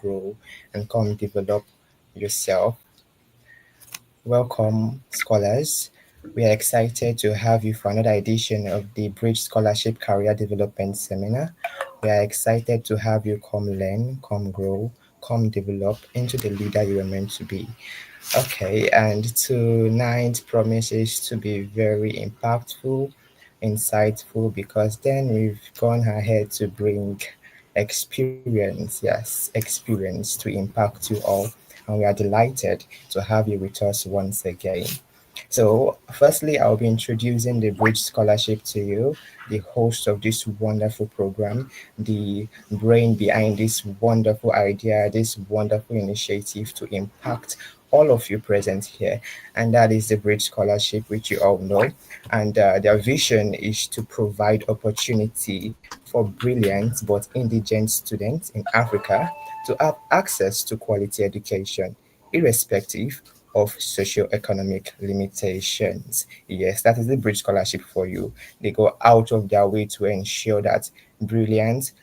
grow, and come develop yourself. Welcome, scholars. We are excited to have you for another edition of the Bridge Scholarship Career Development Seminar. We are excited to have you come learn, come grow, come develop into the leader you are meant to be. Okay, and tonight promises to be very impactful, insightful, because then we've gone ahead to bring experience to impact you all. And we are delighted to have you with us once again. So, firstly, I'll be introducing the Bridge Scholarship to you, the host of this wonderful program, the brain behind this wonderful idea, this wonderful initiative to impact all of you present here. And that is the Bridge Scholarship, which you all know. And their vision is to provide opportunity for brilliant but indigent students in Africa to have access to quality education, irrespective of socioeconomic limitations. Yes, that is the Bridge Scholarship for you. They go out of their way to ensure that brilliant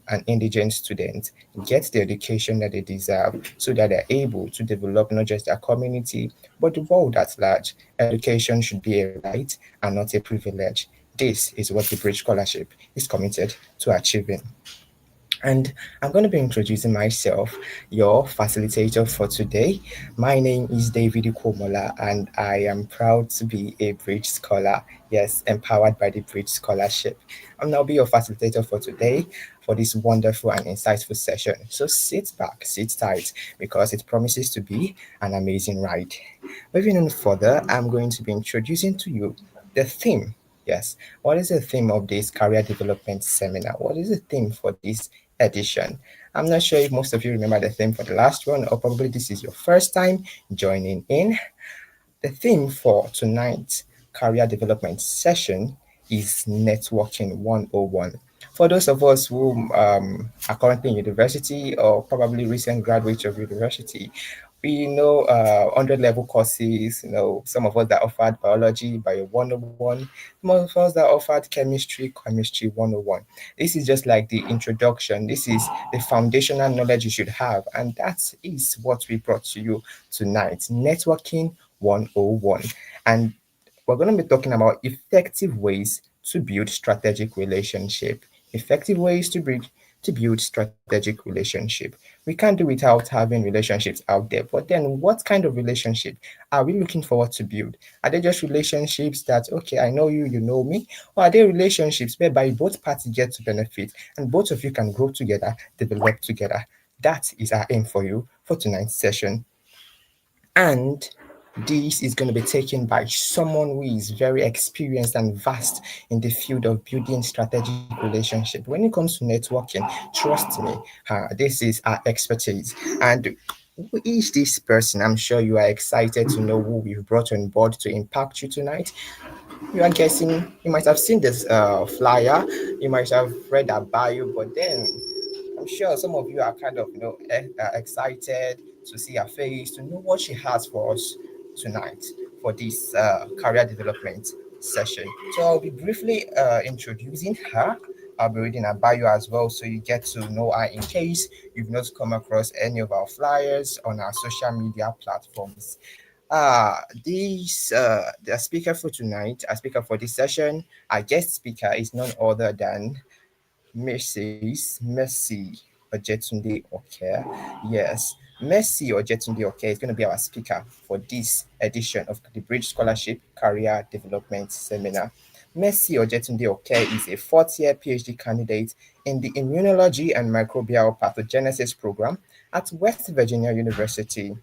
and indigent students get the education that they deserve so that they're able to develop not just their community but the world at large. Education should be a right and not a privilege. This is what the Bridge Scholarship is committed to achieving. And I'm going to be introducing myself, your facilitator for today. My name is David Ikomola, and I am proud to be a Bridge Scholar. Yes, empowered by the Bridge Scholarship. I'll now be your facilitator for today for this wonderful and insightful session. So sit back, sit tight, because it promises to be an amazing ride. Moving on further, I'm going to be introducing to you the theme. Yes, what is the theme of this career development seminar? What is the theme for this edition? I'm not sure if most of you remember the theme for the last one, or probably this is your first time joining in. The theme for tonight's career development session is Networking 101. For those of us who are currently in university or probably recent graduates of university, we know 100 level courses, some of us that offered biology, bio 101, some of us that offered chemistry 101. This is just like the introduction. This is the foundational knowledge you should have. And that is what we brought to you tonight, Networking 101. And we're going to be talking about effective ways to build strategic relationship. Effective ways to build strategic relationship. We can't do without having relationships out there. But then what kind of relationship are we looking forward to build? Are they just relationships that, okay, I know you, you know me? Or are they relationships whereby both parties get to benefit and both of you can grow together, develop together? That is our aim for you for tonight's session. And this is going to be taken by someone who is very experienced and vast in the field of building strategic relationship. When it comes to networking, trust me, this is our expertise. And who is this person? I'm sure you are excited to know who we've brought on board to impact you tonight. You are guessing, you might have seen this flyer, you might have read her bio, but then I'm sure some of you are kind of, excited to see her face, to know what she has for us tonight for this career development session. So I'll be briefly introducing her. I'll be reading her bio as well, so you get to know her in case you've not come across any of our flyers on our social media platforms. The speaker for tonight, our speaker for this session, our guest speaker is none other than Mrs. Mercy Ojetunde Oke. Yes, Mercy Ojetunde Oke is going to be our speaker for this edition of the Bridge Scholarship Career Development Seminar. Mercy Ojetunde Oke is a fourth year PhD candidate in the Immunology and Microbial Pathogenesis program at West Virginia University.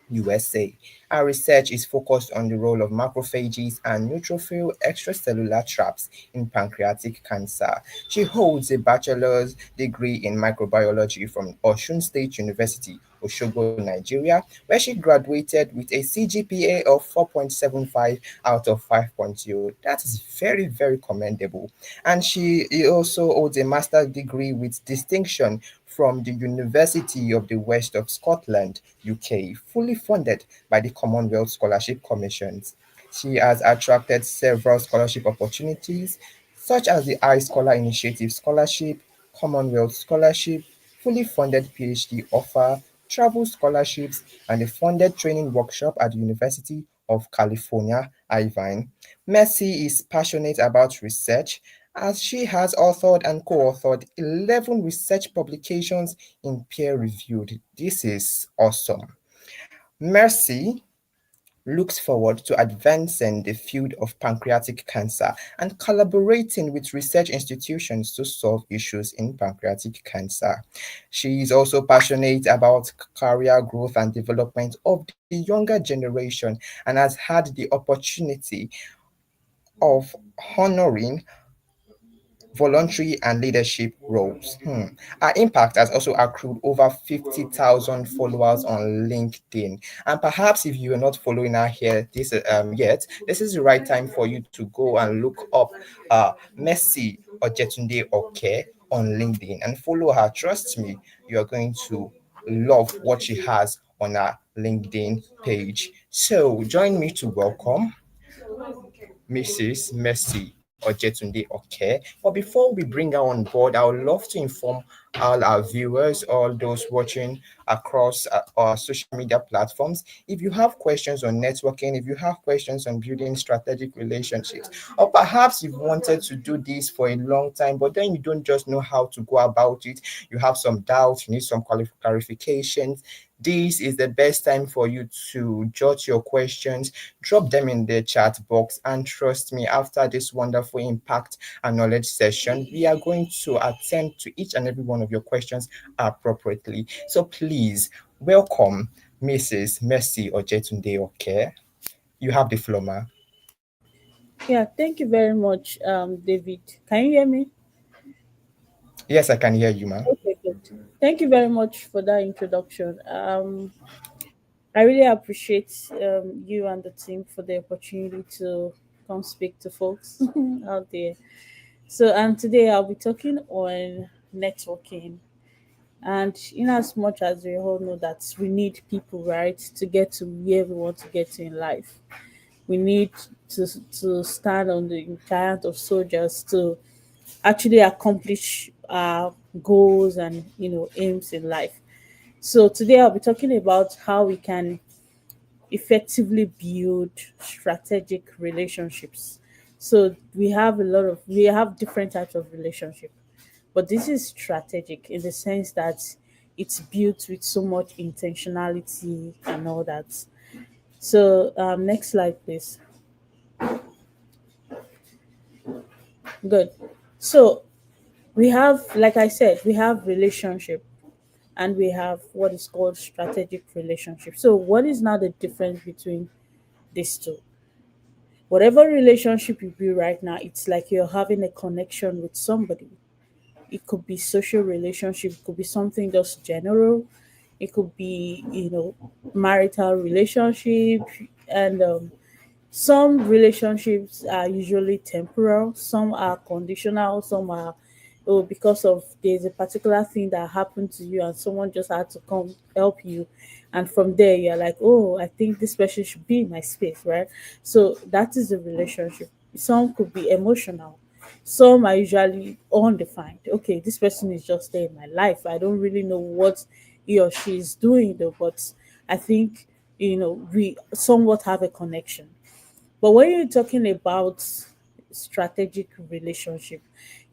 USA. Our research is focused on the role of macrophages and neutrophil extracellular traps in pancreatic cancer. She holds a bachelor's degree in microbiology from Osun State University, Osogbo, Nigeria, where she graduated with a CGPA of 4.75 out of 5.0. That is very, very commendable. And she also holds a master's degree with distinction from the University of the West of Scotland, UK, fully funded by the Commonwealth Scholarship Commissions. She has attracted several scholarship opportunities, such as the iScholar Initiative Scholarship, Commonwealth Scholarship, fully funded PhD offer, travel scholarships, and a funded training workshop at the University of California, Irvine. Mercy is passionate about research as she has authored and co-authored 11 research publications in peer-reviewed. This is awesome. Mercy looks forward to advancing the field of pancreatic cancer and collaborating with research institutions to solve issues in pancreatic cancer. She is also passionate about career growth and development of the younger generation and has had the opportunity of honoring voluntary and leadership roles. Our impact has also accrued over 50,000 followers on LinkedIn. And perhaps if you are not following her here yet, this is the right time for you to go and look up Messi Ojetunde Oke on LinkedIn and follow her. Trust me, you are going to love what she has on her LinkedIn page. So join me to welcome Mrs. Mercy Ojetunde Oke. But before we bring her on board, I would love to inform all our viewers, all those watching across our social media platforms. If you have questions on networking, if you have questions on building strategic relationships, or perhaps you've wanted to do this for a long time, but then you don't just know how to go about it, you have some doubts, you need some clarifications. This is the best time for you to jot your questions, drop them in the chat box, and trust me, after this wonderful impact and knowledge session, we are going to attend to each and every one of your questions appropriately. So please welcome Mrs. Mercy Ojetunde Oke. You have the floor, ma. Yeah, thank you very much, David. Can you hear me? Yes, I can hear you, ma. Okay, good. Thank you very much for that introduction. I really appreciate you and the team for the opportunity to come speak to folks out there. So, and today I'll be talking on networking. And in as much as we all know that we need people, right, to get to where we want to get to in life, we need to stand on the giant of soldiers to actually accomplish our goals and aims in life. So today I'll be talking about how we can effectively build strategic relationships. So we have different types of relationship, but this is strategic in the sense that it's built with so much intentionality and all that. So next slide, please. Good. So we have, like I said, we have relationship and we have what is called strategic relationship. So what is now the difference between these two? Whatever relationship you build right now, it's like you're having a connection with somebody. It could be social relationship, it could be something just general, it could be marital relationship, and some relationships are usually temporal, some are conditional, some are because of there's a particular thing that happened to you and someone just had to come help you. And from there, you're like, oh, I think this person should be in my space, right? So that is a relationship. Some could be emotional. Some are usually undefined. Okay, this person is just there in my life. I don't really know what he or she is doing though, but I think we somewhat have a connection. But when you're talking about strategic relationship,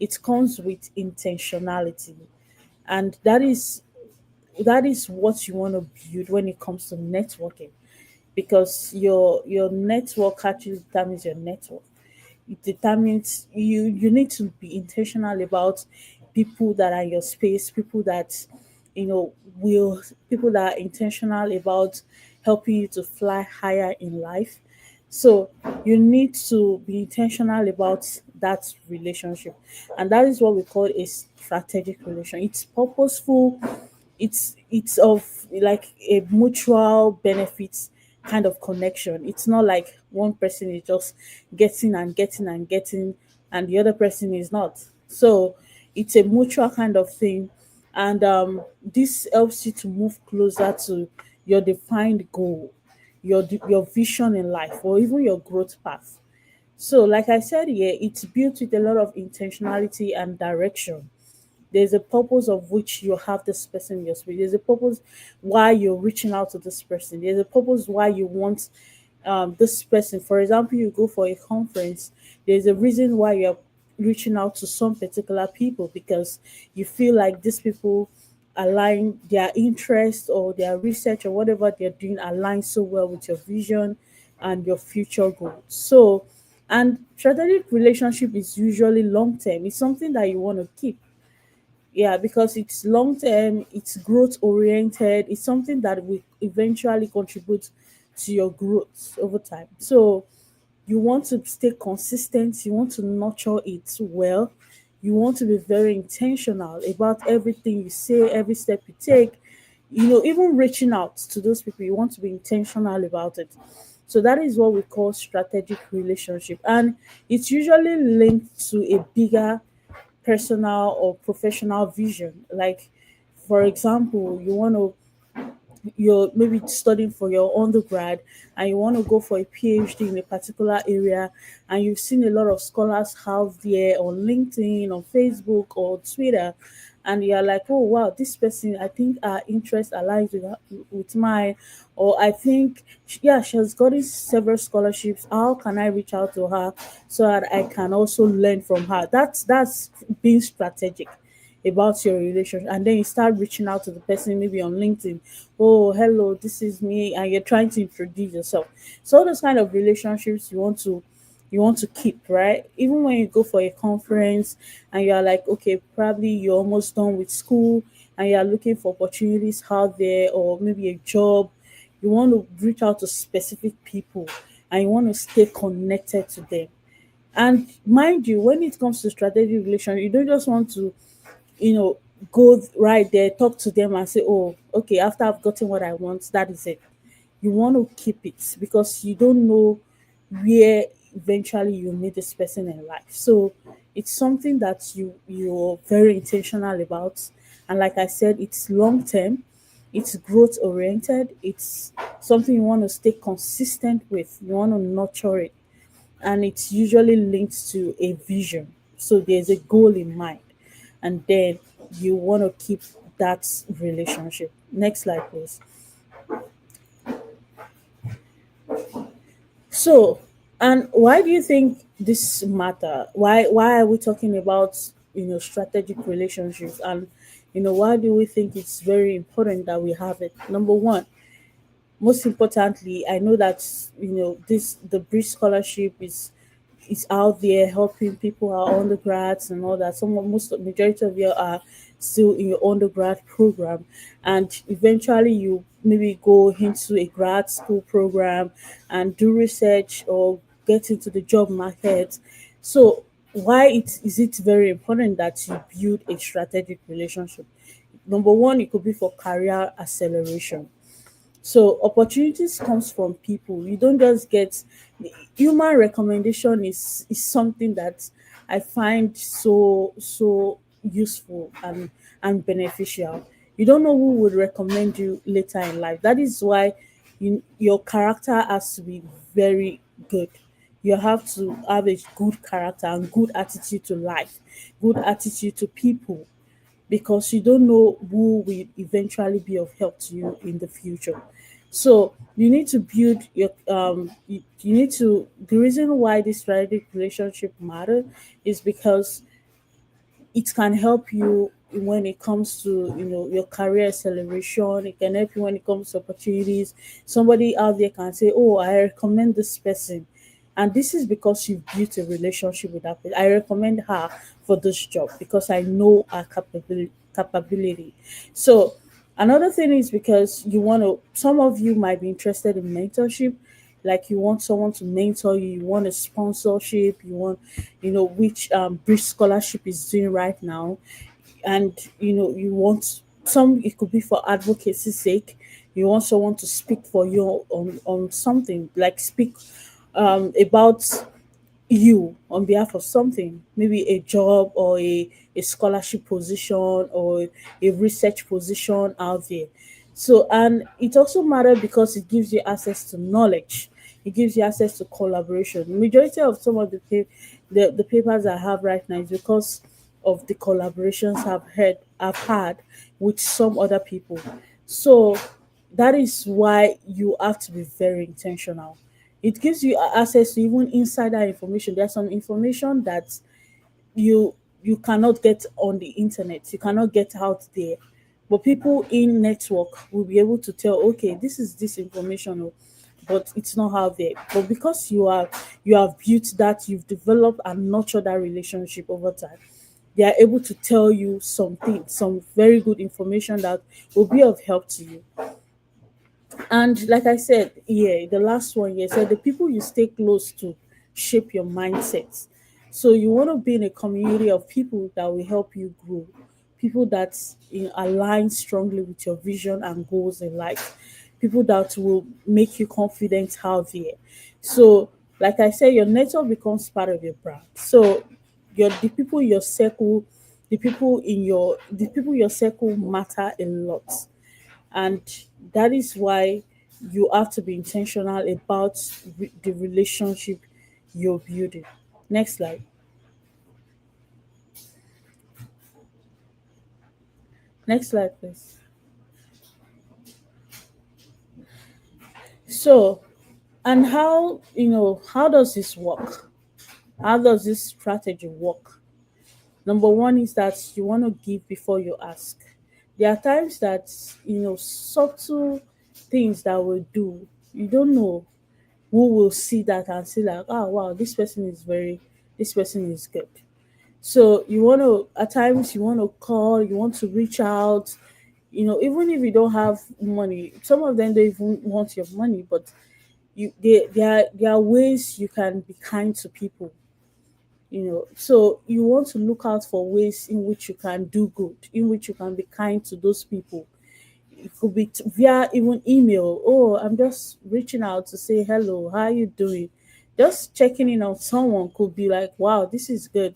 it comes with intentionality. And that is what you want to build when it comes to networking. Because your network actually determines your network. It determines you need to be intentional about people that are in your space, people that will people that are intentional about helping you to fly higher in life. So you need to be intentional about that relationship, and that is what we call a strategic relation. It's purposeful, it's of like a mutual benefits kind of connection. It's not like one person is just getting and getting and getting and the other person is not. So it's a mutual kind of thing, and this helps you to move closer to your defined goal, your vision in life, or even your growth path. So like I said here, it's built with a lot of intentionality and direction. There's a purpose of which you have this person in your spirit. There's a purpose why you're reaching out to this person. There's a purpose why you want this person. For example, you go for a conference, there's a reason why you're reaching out to some particular people, because you feel like these people align their interest or their research or whatever they're doing align so well with your vision and your future goals. So, and strategic relationship is usually long term. It's something that you want to keep. Yeah, because it's long term, it's growth oriented, it's something that will eventually contribute to your growth over time. So you want to stay consistent, you want to nurture it well, you want to be very intentional about everything you say, every step you take, even reaching out to those people, you want to be intentional about it. So that is what we call strategic relationship. And it's usually linked to a bigger personal or professional vision. Like, for example, you're maybe studying for your undergrad and you want to go for a PhD in a particular area, and you've seen a lot of scholars have there on LinkedIn, on Facebook or Twitter, and you're like, oh wow, this person, I think our interest aligns with mine, or I think yeah, she has gotten several scholarships. How can I reach out to her so that I can also learn from her? That's being strategic about your relationship, and then you start reaching out to the person maybe on LinkedIn. Oh, hello, this is me, and you're trying to introduce yourself. So those kind of relationships you want to keep, right? Even when you go for a conference and you're like, okay, probably you're almost done with school and you're looking for opportunities out there, or maybe a job, you want to reach out to specific people and you want to stay connected to them. And mind you, when it comes to strategic relation, you don't just want to you know, go right there, talk to them and say, oh, okay, after I've gotten what I want, that is it. You want to keep it because you don't know where eventually you meet this person in life. So it's something that you're very intentional about. And like I said, it's long term, it's growth oriented, it's something you want to stay consistent with, you want to nurture it, and it's usually linked to a vision. So there's a goal in mind, and then you want to keep that relationship. Next slide, please. So, and why do you think this matter? Why are we talking about strategic relationships, and why do we think it's very important that we have it? Number one, most importantly, I know that this the Bridge Scholarship is out there helping people who are undergrads and all that. Most majority of you are still in your undergrad program, and eventually you maybe go into a grad school program and do research or get into the job market. So why is it very important that you build a strategic relationship? Number one, it could be for career acceleration. So opportunities comes from people. You don't just get human recommendation is something that I find so useful and beneficial. You don't know who would recommend you later in life. That is why your character has to be very good. You have to have a good character and good attitude to life, good attitude to people, because you don't know who will eventually be of help to you in the future. So you need to build you need to the reason why this strategic relationship matter is because it can help you when it comes to your career acceleration. It can help you when it comes to opportunities. Somebody out there can say, oh, I recommend this person, and this is because you've built a relationship with that person. I recommend her for this job because I know her capability. So another thing is because you want to some of you might be interested in mentorship, like you want someone to mentor you, you want a sponsorship, you want which Bridge Scholarship is doing right now, and you want some, it could be for advocacy's sake. You want someone to speak for you on something, like speak about you on behalf of something, maybe a job or a scholarship position or a research position out there. So, and it also matters because it gives you access to knowledge, it gives you access to collaboration. Majority of some of the papers I have right now is because of the collaborations I've had with some other people. So that is why you have to be very intentional. It gives you access to even insider information. There's some information that you you cannot get on the internet. You cannot get out there. But people in network will be able to tell, okay, this is this information, oh, but it's not out there. But because you have built that, you've developed and nurtured that relationship over time, they are able to tell you something, some very good information that will be of help to you. And like I said, yeah, the last one, yeah, said the people you stay close to shape your mindset. So you want to be in a community of people that will help you grow, people that align strongly with your vision and goals in life, people that will make you confident out there. So, like I said, your network becomes part of your brand. So, the people in your circle, the people in your circle matter a lot, and that is why you have to be intentional about the relationship you're building. Next slide. Next slide, please. So, and how does this work? How does this strategy work? Number one is that you want to give before you ask. There are times that subtle things that we do, you don't know who will see that and say like, oh wow, this person is good. So you want to, at times you want to call, you want to reach out, even if you don't have money. Some of them don't even want your money, but there are ways you can be kind to people. So you want to look out for ways in which you can do good, in which you can be kind to those people. It could be via even email. Oh, I'm just reaching out to say hello, how are you doing? Just checking in on someone could be like, wow, this is good.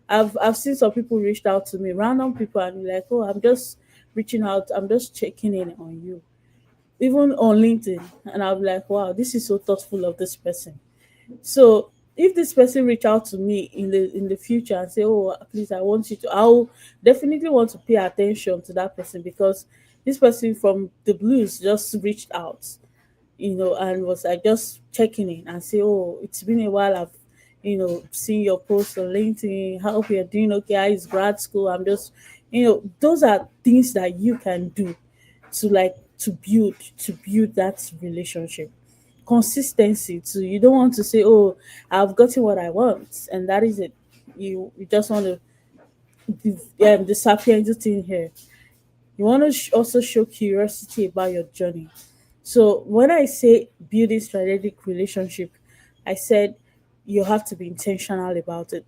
I've seen some people reached out to me, random people, and be like, oh, I'm just reaching out, I'm just checking in on you. Even on LinkedIn, and I'll be like, wow, this is so thoughtful of this person. So if this person reach out to me in the future and say, "Oh, please, I want you to," I'll definitely want to pay attention to that person, because this person from the blues just reached out, and was like just checking in and say, "Oh, it's been a while. I've seen your post on LinkedIn. I hope you're doing okay. How is grad school?" I'm just, those are things that you can do to like to build that relationship. Consistency too. You don't want to say, "Oh, I've gotten what I want," and that is it. You just want to disappear into thin here. You want to also show curiosity about your journey. So when I say building strategic relationship, I said you have to be intentional about it.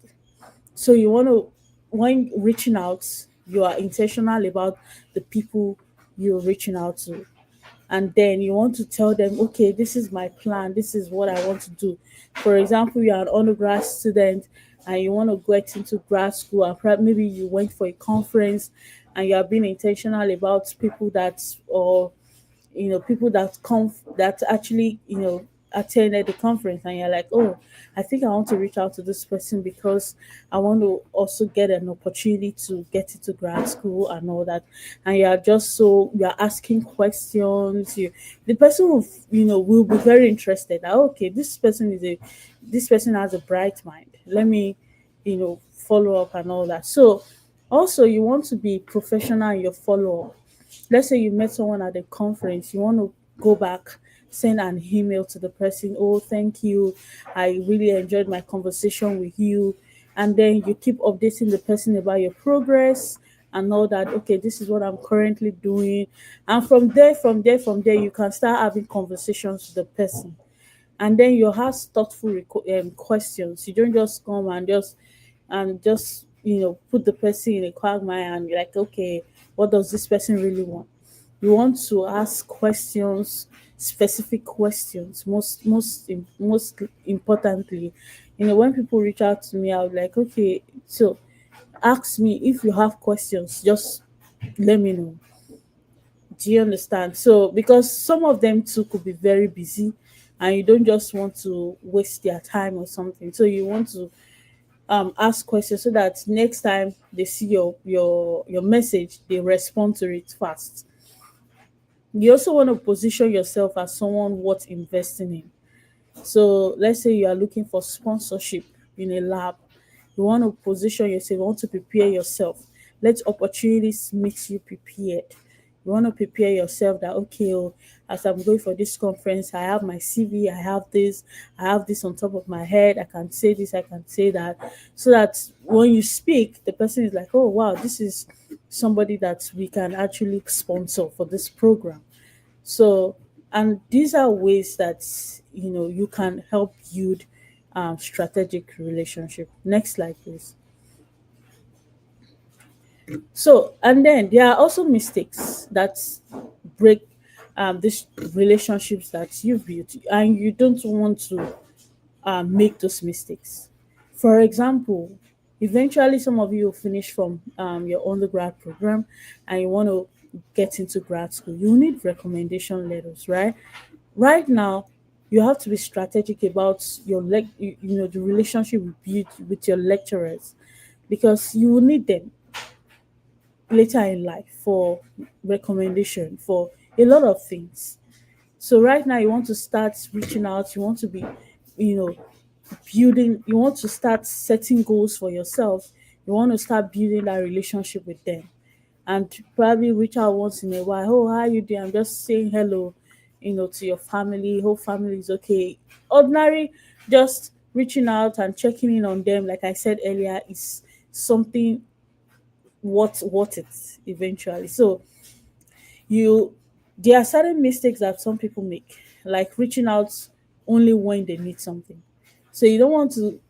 So you want to, when reaching out, you are intentional about the people you're reaching out to, and then you want to tell them, okay, this is my plan, this is what I want to do. For example, you're an undergrad student and you want to get into grad school, and maybe you went for a conference and you are being intentional about people that, or people that come, that actually attended the conference, and you're like, oh, I think I want to reach out to this person because I want to also get an opportunity to get into grad school and all that. And you're asking questions. The person will will be very interested that, okay, this person has a bright mind, let me follow up and all that. So also you want to be professional in your follow up. Let's say you met someone at a conference, you want to go back, send an email to the person, oh, thank you, I really enjoyed my conversation with you. And then you keep updating the person about your progress and all that. Okay, this is what I'm currently doing. And from there, you can start having conversations with the person. And then you ask thoughtful questions. You don't just come and just put the person in a quagmire and you're like, okay, what does this person really want? You want to ask questions, specific questions. Most importantly, when people reach out to me, I'll be like, okay, so ask me if you have questions. Just let me know. Do you understand? So because some of them too could be very busy, and you don't just want to waste their time or something. So you want to ask questions so that next time they see your message, they respond to it fast. You also want to position yourself as someone worth investing in. So let's say you are looking for sponsorship in a lab. You want to position yourself, you want to prepare yourself. Let opportunities meet you prepared. You want to prepare yourself that okay, oh, as I'm going for this conference, I have my CV, I have this on top of my head, I can say this, I can say that. So that when you speak, the person is like, oh wow, this is somebody that we can actually sponsor for this program. So, and these are ways that you can help build strategic relationship. Next slide, please. So, and then there are also mistakes that break these relationships that you've built, and you don't want to make those mistakes. For example, eventually some of you will finish from your undergrad program and you want to get into grad school. You need recommendation letters, right? Right now, you have to be strategic about the relationship you build with your lecturers, because you will need them later in life for recommendation for a lot of things. So right now you want to start reaching out, you want to be, you know, you want to start setting goals for yourself, you want to start building that relationship with them, and probably reach out once in a while. Oh, how you doing? I'm just saying hello, to your family. Whole family is okay. Ordinary, just reaching out and checking in on them, like I said earlier, is something worth it eventually. So you there are certain mistakes that some people make, like reaching out only when they need something. So you don't want to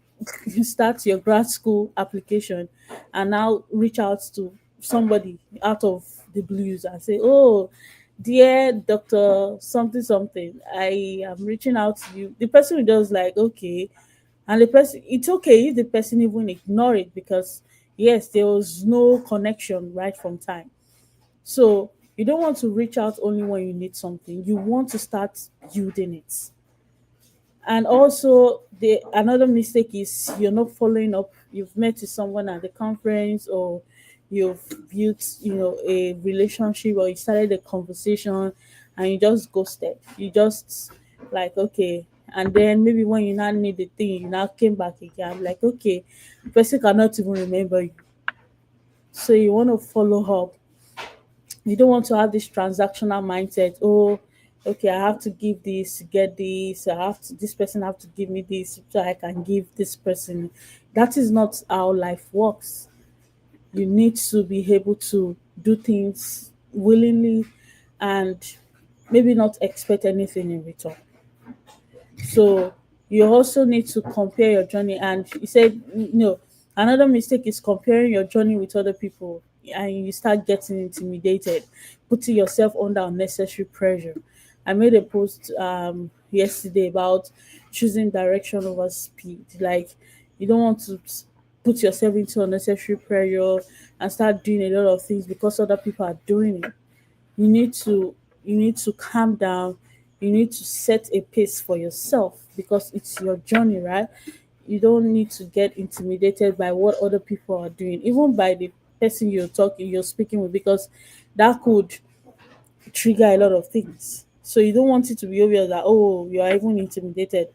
start your grad school application and now reach out to somebody out of the blues and say, oh, dear Dr. Something something, I am reaching out to you. The person will just like, okay. And the person, it's okay if the person even ignore it, because yes, there was no connection right from time. So you don't want to reach out only when you need something. You want to start building it. And also the another mistake is you're not following up. You've met with someone at the conference, or you've built, a relationship, or you started a conversation and you just ghosted. You just like, okay. And then maybe when you now need the thing, you now came back again. Like, okay, the person cannot even remember you. So you want to follow up. You don't want to have this transactional mindset. Oh, okay, I have to give this to get this. This person have to give me this so I can give this person. That is not how life works. You need to be able to do things willingly and maybe not expect anything in return. So you also need to compare your journey. And you said, another mistake is comparing your journey with other people, and you start getting intimidated, putting yourself under unnecessary pressure. I made a post yesterday about choosing direction over speed. Like, you don't want to put yourself into unnecessary pressure and start doing a lot of things because other people are doing it. You need to calm down. You need to set a pace for yourself, because it's your journey, right? You don't need to get intimidated by what other people are doing, even by the person you're speaking with, because that could trigger a lot of things. So you don't want it to be obvious that, oh, you are even intimidated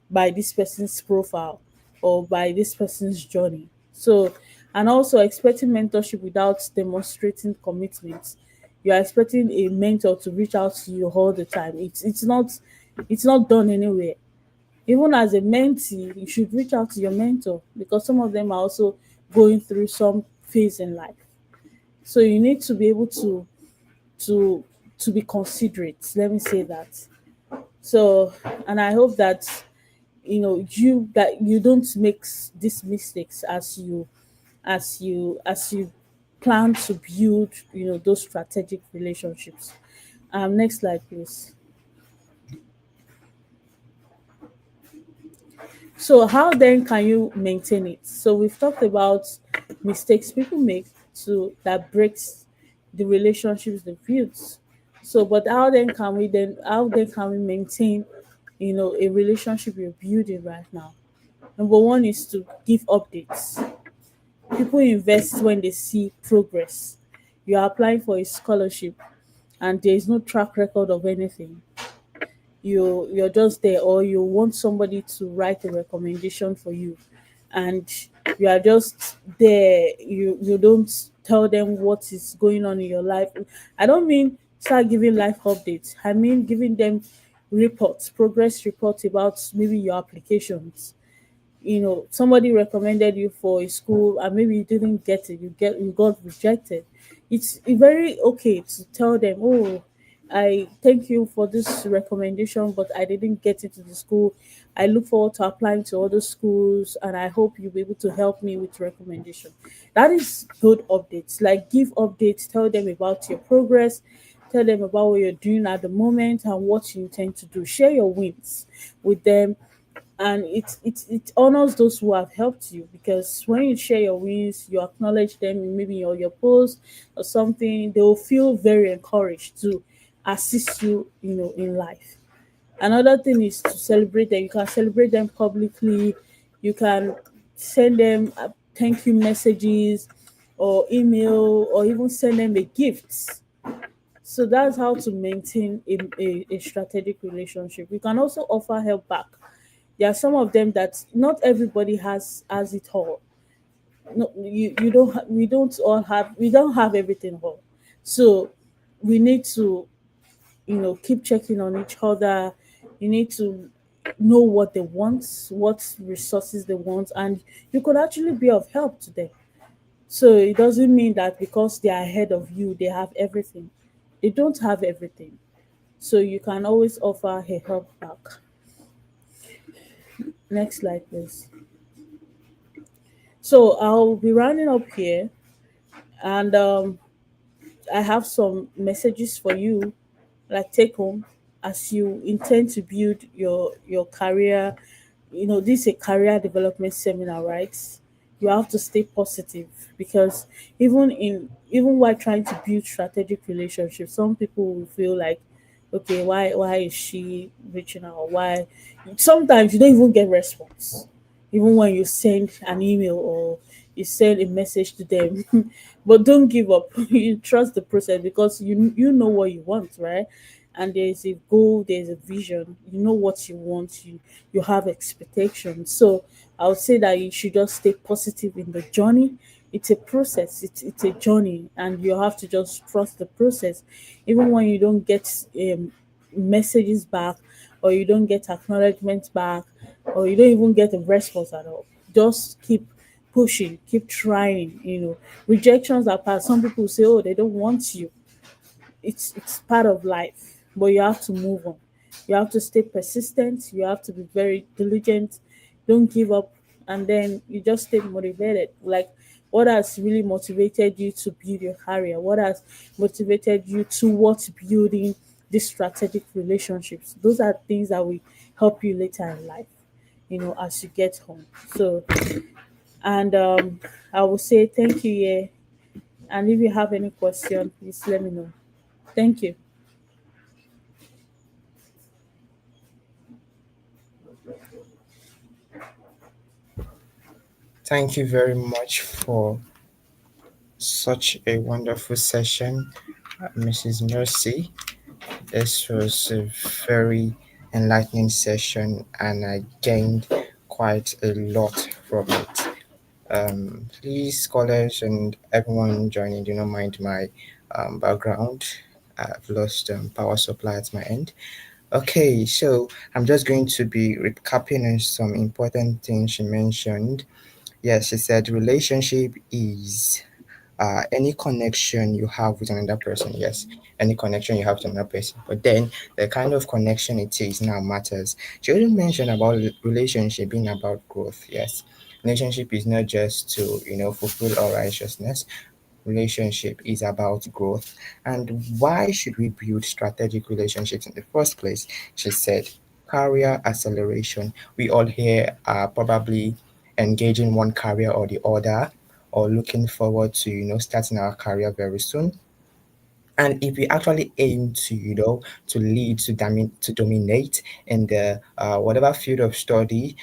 by this person's profile or by this person's journey. So, and also expecting mentorship without demonstrating commitment. You are expecting a mentor to reach out to you all the time. It's not done anywhere. Even as a mentee, you should reach out to your mentor, because some of them are also going through some phase in life. So you need to be able to to be considerate. Let me say that. So, and I hope that you don't make these mistakes as you plan to build those strategic relationships. Next slide, please. So how then can you maintain it? So we've talked about mistakes people make to that breaks the relationships they build. So, but how then can we maintain a relationship you're building right now? Number one is to give updates. People invest when they see progress. You are applying for a scholarship and there is no track record of anything. You're just there, or you want somebody to write a recommendation for you, and you are just there. You don't tell them what is going on in your life. I don't mean start giving life updates. I mean giving them reports, progress reports about maybe your applications. Somebody recommended you for a school and maybe you didn't get it, you got rejected. It's very okay to tell them, oh, I thank you for this recommendation, but I didn't get into the school. I look forward to applying to other schools and I hope you'll be able to help me with recommendation. That is good updates. Like, give updates, tell them about your progress, tell them about what you're doing at the moment and what you intend to do. Share your wins with them, and it honors those who have helped you, because when you share your wins, you acknowledge them, maybe on your post or something, they will feel very encouraged to assist you, in life. Another thing is to celebrate them. You can celebrate them publicly. You can send them thank you messages or email, or even send them a gift. So that's how to maintain a strategic relationship. You can also offer help back. There are some of them that not everybody has it all. No, you don't we don't have everything all. So we need to, keep checking on each other. You need to know what they want, what resources they want, and you could actually be of help to them. So it doesn't mean that because they are ahead of you they have everything. They don't have everything. So you can always offer a help back. Next slide, please. So I'll be rounding up here, and I have some messages for you, like take home, as you intend to build your career. This is a career development seminar, right? You have to stay positive, because even while trying to build strategic relationships, some people will feel like, okay, why is she reaching out? Why? Sometimes you don't even get response, even when you send an email or you send a message to them. But don't give up. You trust the process, because you know what you want, right? And there's a goal, there's a vision. You know what you want. You have expectations. So I would say that you should just stay positive in the journey. It's a process. It's a journey, and you have to just trust the process, even when you don't get messages back, or you don't get acknowledgement back, or you don't even get a response at all. Just keep pushing, keep trying. Rejections are part. Some people say, oh, they don't want you. It's part of life, but you have to move on. You have to stay persistent. You have to be very diligent. Don't give up, and then you just stay motivated. Like, what has really motivated you to build your career? What has motivated you towards building these strategic relationships? Those are things that will help you later in life, as you get home. So, and I will say thank you, yeah. And if you have any question, please let me know. Thank you. Thank you very much for such a wonderful session, Mrs. Mercy. This was a very enlightening session, and I gained quite a lot from it. Please, scholars and everyone joining, do not mind my background. I've lost power supply at my end. Okay, so I'm just going to be recapping on some important things she mentioned. Yes, she said relationship is any connection you have with another person. Yes, any connection you have to another person. But then the kind of connection it is now matters. She didn't mention about relationship being about growth. Yes, relationship is not just to fulfill our righteousness. Relationship is about growth. And why should we build strategic relationships in the first place? She said career acceleration. We all here are probably engaging one career or the other, or looking forward to starting our career very soon. And if we actually aim to to lead, to dominate in the whatever field of study,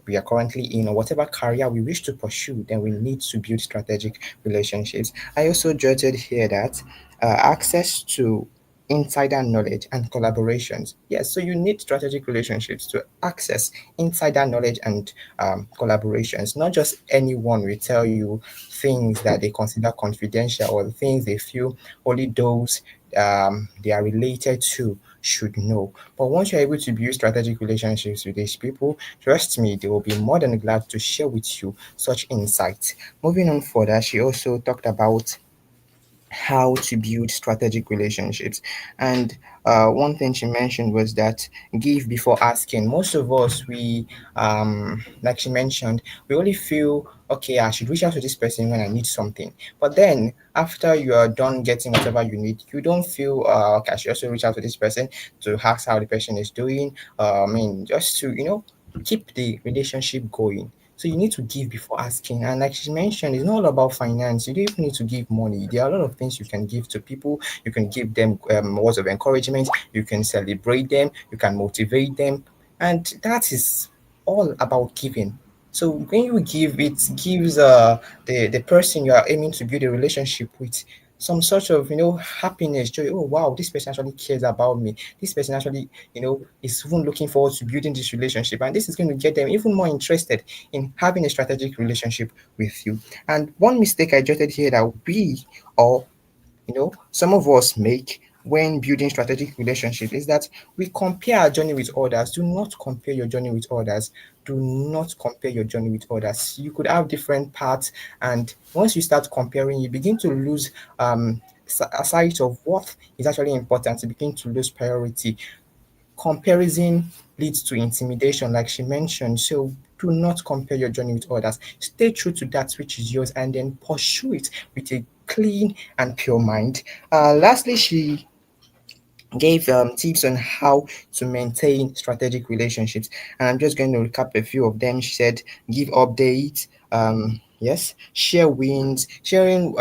we are currently in, or whatever career we wish to pursue, then we need to build strategic relationships. I also jotted here that access to insider knowledge and collaborations. Yes, so you need strategic relationships to access insider knowledge and collaborations. Not just anyone will tell you things that they consider confidential or things they feel only those they are related to should know. But once you're able to build strategic relationships with these people, trust me, they will be more than glad to share with you such insights. Moving on further, she also talked about how to build strategic relationships. And one thing she mentioned was that give before asking. Most of us, like she mentioned, we only feel, okay, I should reach out to this person when I need something. But then after you are done getting whatever you need, you don't feel, okay, I should also reach out to this person to ask how the person is doing. I mean, just to, keep the relationship going. So you need to give before asking. And like she mentioned, it's not all about finance. You don't even need to give money. There are a lot of things you can give to people. You can give them words of encouragement. You can celebrate them. You can motivate them. And that is all about giving. So when you give, it gives the person you are aiming to build a relationship with some sort of happiness, joy. Oh wow, this person actually cares about me. This person actually is even looking forward to building this relationship, and this is going to get them even more interested in having a strategic relationship with you. And one mistake I jotted here that we, or some of us make when building strategic relationship is that we compare our journey with others. Do not compare your journey with others. Do not compare your journey with others. You could have different paths, and once you start comparing, you begin to lose a sight of what is actually important. You begin to lose priority. Comparison leads to intimidation, like she mentioned. So do not compare your journey with others. Stay true to that which is yours and then pursue it with a clean and pure mind. Lastly, she gave tips on how to maintain strategic relationships. And I'm just going to recap a few of them. She said, give updates. Yes, share wins. Sharing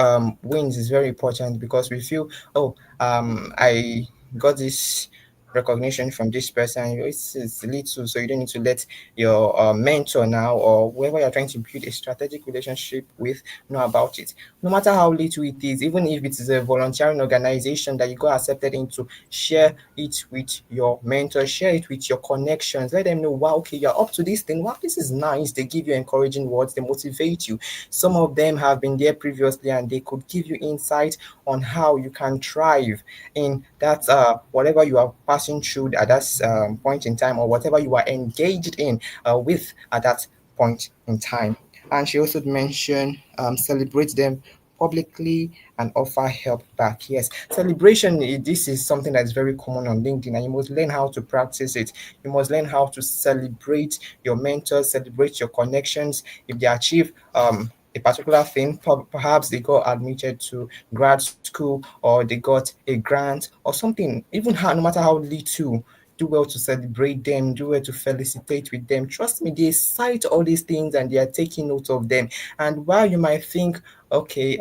wins is very important because we feel, oh, I got this recognition from this person. It's little, so you don't need to let your mentor now or whoever you're trying to build a strategic relationship with know about it. No matter how little it is, even if it is a volunteering organization that you got accepted into, share it with your mentor, share it with your connections. Let them know, wow, okay, you're up to this thing. Wow, this is nice. They give you encouraging words, they motivate you. Some of them have been there previously and they could give you insight on how you can thrive in that whatever you are passing through at that point in time, or whatever you are engaged in with at that point in time. And she also mentioned celebrate them publicly and offer help back. Yes, celebration, this is something that's very common on LinkedIn, and you must learn how to practice it. You must learn how to celebrate your mentors, celebrate your connections. If they achieve a particular thing, perhaps they got admitted to grad school or they got a grant or something, even how, no matter how little, do well to celebrate them, do well to felicitate with them. Trust me, they cite all these things and they are taking note of them. And while you might think, okay,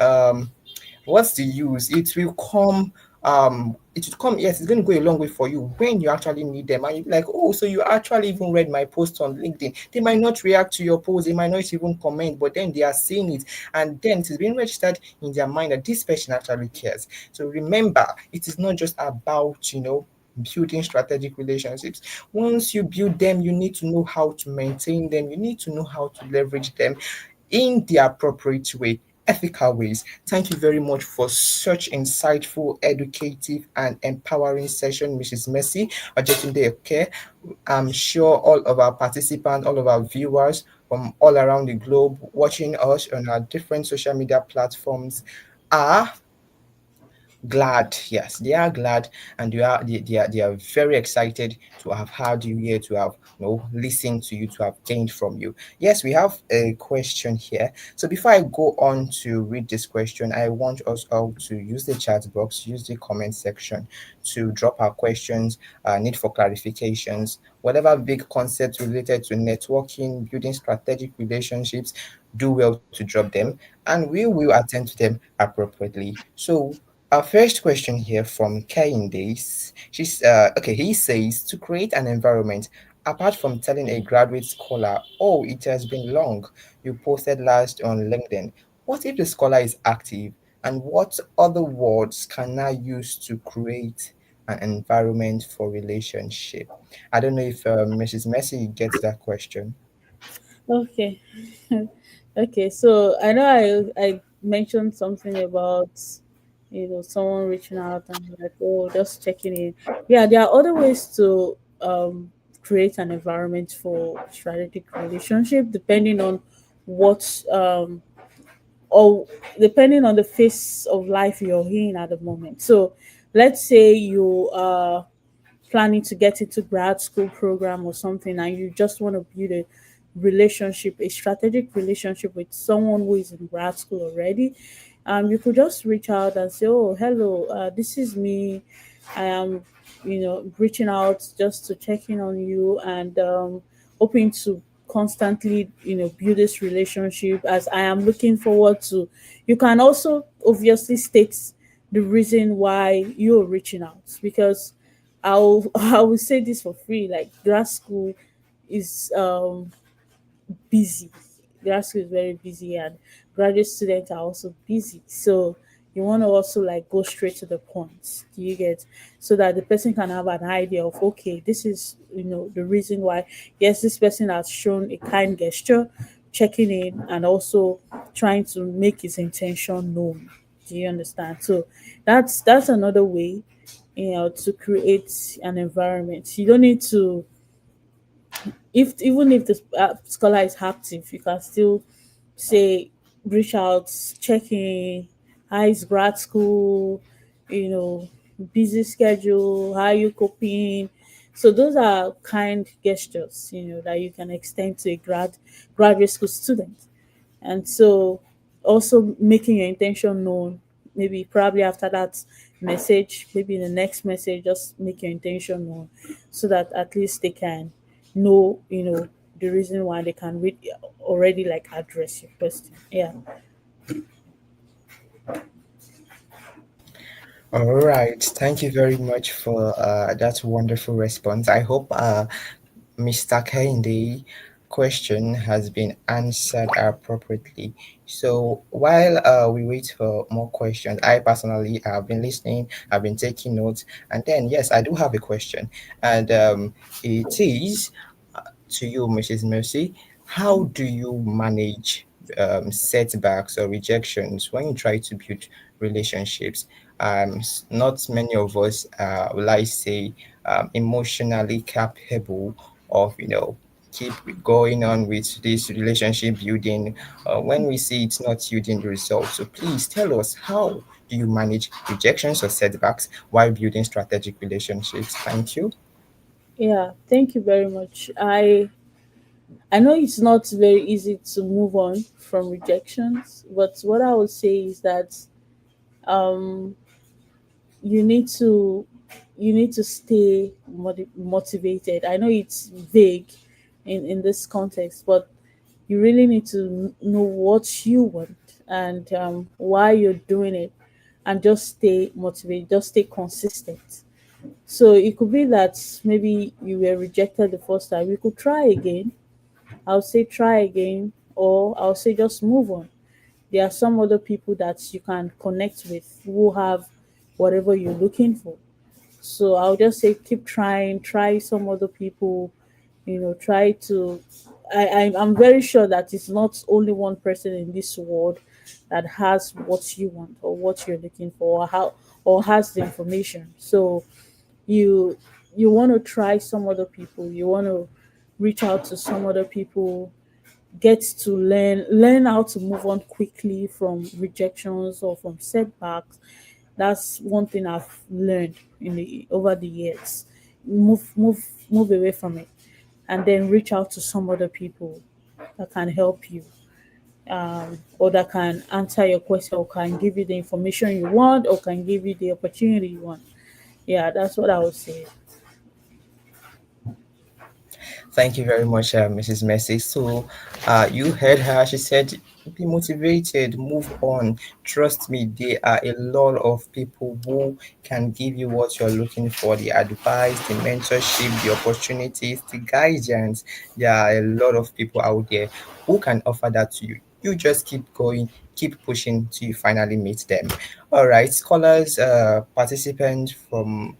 what's the use? It will come, yes, it's going to go a long way for you when you actually need them. And you're like, oh, so you actually even read my post on LinkedIn. They might not react to your post, they might not even comment, but then they are seeing it. And then it is being registered in their mind that this person actually cares. So remember, it is not just about, building strategic relationships. Once you build them, you need to know how to maintain them, you need to know how to leverage them in the appropriate way, ethical ways. Thank you very much for such insightful, educative, and empowering session, Mrs. Mercy Ojetunde Oke. I'm sure all of our participants, all of our viewers from all around the globe watching us on our different social media platforms are glad. Yes, they are glad, and they are very excited to have had you here, to have listened to you, to have gained from you. Yes, we have a question here. So before I go on to read this question, I want us all to use the chat box, use the comment section to drop our questions, need for clarifications, whatever big concepts related to networking, building strategic relationships. Do well to drop them, and we will attend to them appropriately. So our first question here from Days. She's okay. He says to create an environment. apart from telling a graduate scholar, oh, it has been long, you posted last on LinkedIn, what if the scholar is active? And what other words can I use to create an environment for relationship? I don't know if Mrs. Messi gets that question. Okay. Okay, so I know I mentioned something about someone reaching out and like, oh, just checking in. Yeah, there are other ways to create an environment for strategic relationship depending on what or depending on the phase of life you're in at the moment. So let's say you are planning to get into grad school program or something and you just want to build a relationship, a strategic relationship with someone who is in grad school already. You could just reach out and say, oh, hello, this is me. I am reaching out just to check in on you and hoping to constantly build this relationship as I am looking forward to. You can also obviously state the reason why you're reaching out, because I will say this for free. Like grad school is busy. Grad school is very busy, and graduate students are also busy. So you want to also like go straight to the point. Do you get? So that the person can have an idea of, okay, this is the reason why. Yes, this person has shown a kind gesture, checking in, and also trying to make his intention known. Do you understand? So that's another way, to create an environment. You don't need to, if even if the scholar is active, you can still say, reach out, check in, how is grad school, you know, busy schedule, how are you coping. So those are kind gestures, that you can extend to a graduate school student. And so also making your intention known, maybe probably after that message, maybe in the next message, just make your intention known so that at least they can know, the reason why they can already like address your question. Yeah. All right. Thank you very much for that wonderful response. I hope Mr. Kehinde question has been answered appropriately. So while we wait for more questions, I personally have been listening, I've been taking notes, and then yes, I do have a question, and it is to you, Mrs. Mercy. How do you manage setbacks or rejections when you try to build relationships? Not many of us, will I say, emotionally capable of, keep going on with this relationship building when we see it's not yielding the results. So please tell us, how do you manage rejections or setbacks while building strategic relationships? Thank you. Yeah, thank you very much. I know it's not very easy to move on from rejections, but what I would say is that um you need to stay motivated. I know it's vague in this context, but you really need to know what you want and why you're doing it, and just stay motivated, just stay consistent. So it could be that maybe you were rejected the first time, you could try again. I'll say try again, or I'll say just move on. There are some other people that you can connect with who have whatever you're looking for. So I'll just say keep trying, try some other people, try to. I'm very sure that it's not only one person in this world that has what you want or what you're looking for, or how, or has the information. So you you want to try some other people, you want to reach out to some other people, get to learn how to move on quickly from rejections or from setbacks. That's one thing I've learned in the over the years. Move away from it, and then reach out to some other people that can help you, or that can answer your question, or can give you the information you want, or can give you the opportunity you want. Yeah, that's what I would say. Thank you very much, Mrs. Messi. So, you heard her. She said be motivated, move on. Trust me, there are a lot of people who can give you what you're looking for, the advice, the mentorship, the opportunities, the guidance. There are a lot of people out there who can offer that to you. You just keep going, keep pushing till you finally meet them. All right, scholars, participants from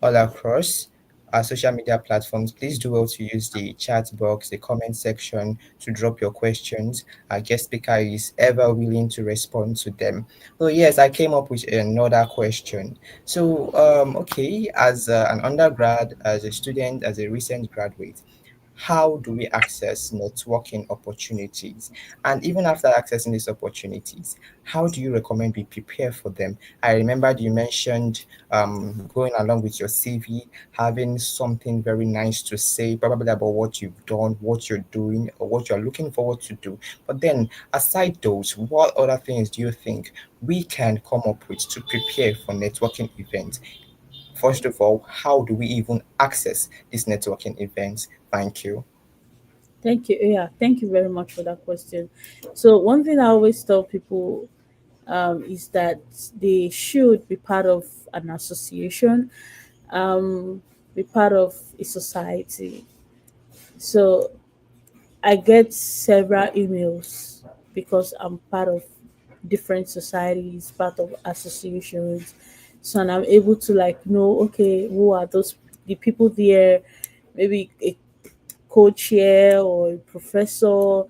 all across our social media platforms, please do well to use the chat box, the comment section to drop your questions. Our guest speaker is ever willing to respond to them. So yes, I came up with another question. So okay, as an undergrad, as a student, as a recent graduate, how do we access networking opportunities? And even after accessing these opportunities, how do you recommend we prepare for them? I remembered you mentioned going along with your CV, having something very nice to say, probably about what you've done, what you're doing, or what you're looking forward to do. But then, aside those, what other things do you think we can come up with to prepare for networking events? First of all, how do we even access these networking events? Thank you. Thank you. Yeah, thank you very much for that question. So one thing I always tell people is that they should be part of an association, um, be part of a society. So I get several emails because I'm part of different societies, part of associations. So and I'm able to like know, okay, who are those the people there, maybe a co-chair or a professor.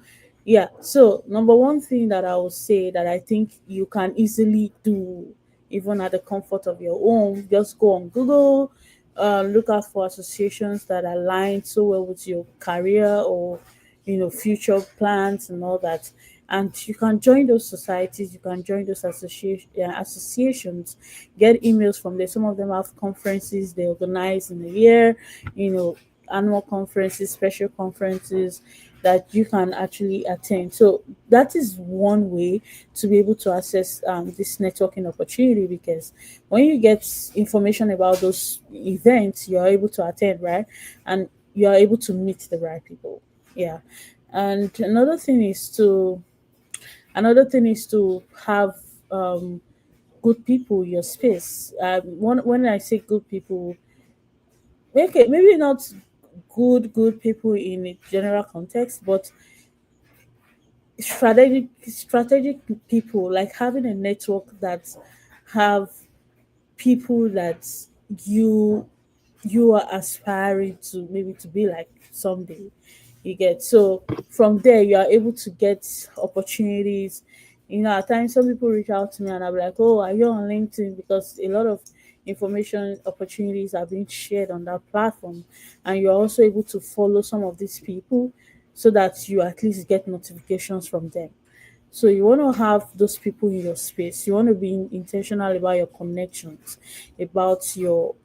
Yeah. So number one thing that I would say that I think you can easily do even at the comfort of your home, just go on Google, look out for associations that align so well with your career or future plans and all that. And you can join those societies, you can join those associations, get emails from there. Some of them have conferences they organize in a year, you know annual conferences, special conferences that you can actually attend. So that is one way to be able to access this networking opportunity, because when you get information about those events, you are able to attend, right? And you are able to meet the right people. Yeah. And another thing is to have good people in your space. When I say good people, okay, maybe not good people in a general context, but strategic people, like having a network that have people that you you are aspiring to maybe to be like someday. You get, so from there you are able to get opportunities. At times some people reach out to me and I'll be like, oh, are you on LinkedIn? Because a lot of information opportunities are being shared on that platform, and you're also able to follow some of these people so that you at least get notifications from them. So you want to have those people in your space. You want to be intentional about your connections, about your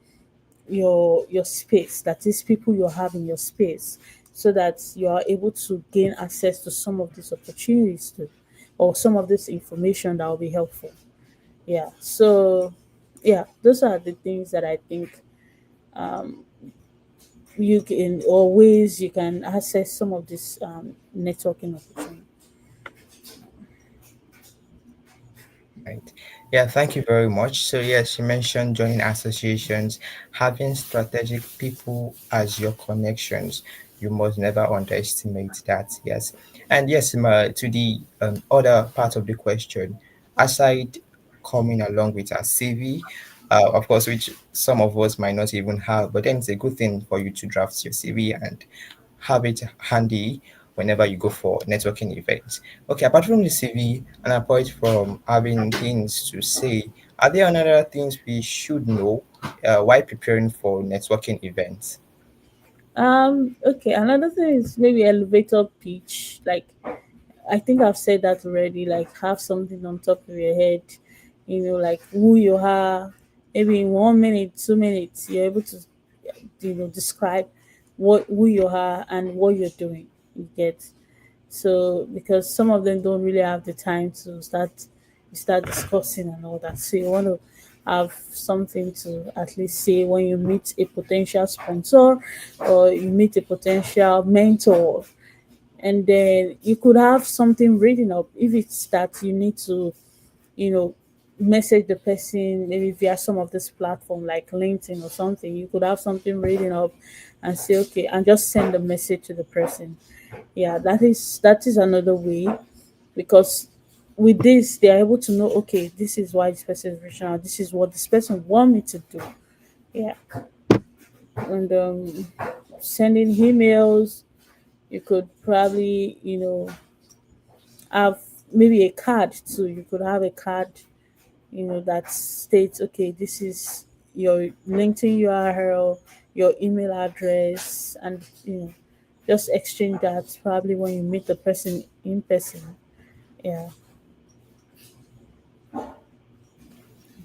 space. That is people you have in your space, so that you are able to gain access to some of these opportunities to, or some of this information that will be helpful. Yeah. So yeah, those are the things that I think you can, or ways you can access some of this networking opportunity. Right. Yeah, thank you very much. So yes, you mentioned joining associations, having strategic people as your connections. You must never underestimate that. Yes. And yes, to the other part of the question, aside coming along with a CV, of course, which some of us might not even have, but then it's a good thing for you to draft your CV and have it handy whenever you go for networking events. Okay, apart from the CV and apart from having things to say, are there another things we should know while preparing for networking events? Okay, another thing is maybe elevator pitch. Like, I think I've said that already. Like, have something on top of your head, like who you are. Maybe in 1 minute, 2 minutes, you're able to, describe who you are and what you're doing. You get, so because some of them don't really have the time to start discussing and all that. So you want to have something to at least say when you meet a potential sponsor or you meet a potential mentor. And then you could have something written up if it's that you need to, you know, message the person maybe via some of this platform like LinkedIn or something. You could have something written up and say okay, and just send a message to the person. Yeah, that is another way, because with this they are able to know okay, this is why this person is reaching out, this is what this person want me to do. Yeah. And sending emails, you could probably, have maybe a card too. You could have a card, that states, okay, this is your LinkedIn URL, your email address, and just exchange that probably when you meet the person in person. Yeah.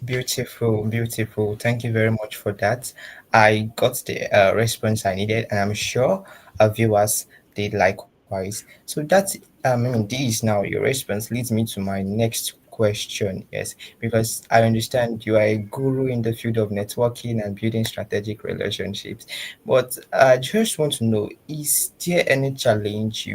Beautiful, beautiful. Thank you very much for that. I got the response I needed, and I'm sure our viewers did likewise. So that's, this now your response leads me to my next question. Yes, because I understand you are a guru in the field of networking and building strategic relationships. But I just want to know, is there any challenge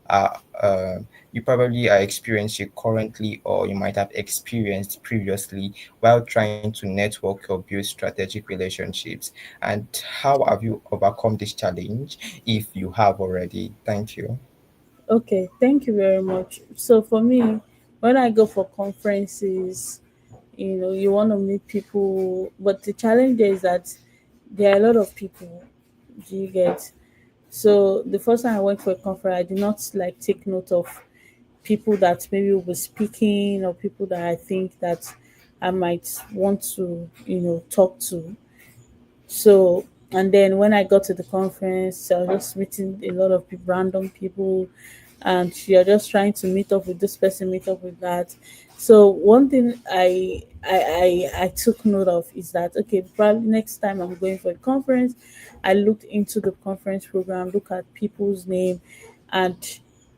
uh, uh, you probably are experiencing currently or you might have experienced previously while trying to network or build strategic relationships? And how have you overcome this challenge if you have already? Thank you. Okay, thank you very much. So for me, when I go for conferences, you want to meet people, but the challenge there is that there are a lot of people. Do you get? So the first time I went for a conference, I did not like take note of people that maybe will be speaking, or people that I think that I might want to, talk to. So, and then when I got to the conference, I was just meeting a lot of people, random people, and you're just trying to meet up with this person, meet up with that. So one thing I took note of is that okay, probably next time I'm going for a conference, I looked into the conference program, look at people's name, and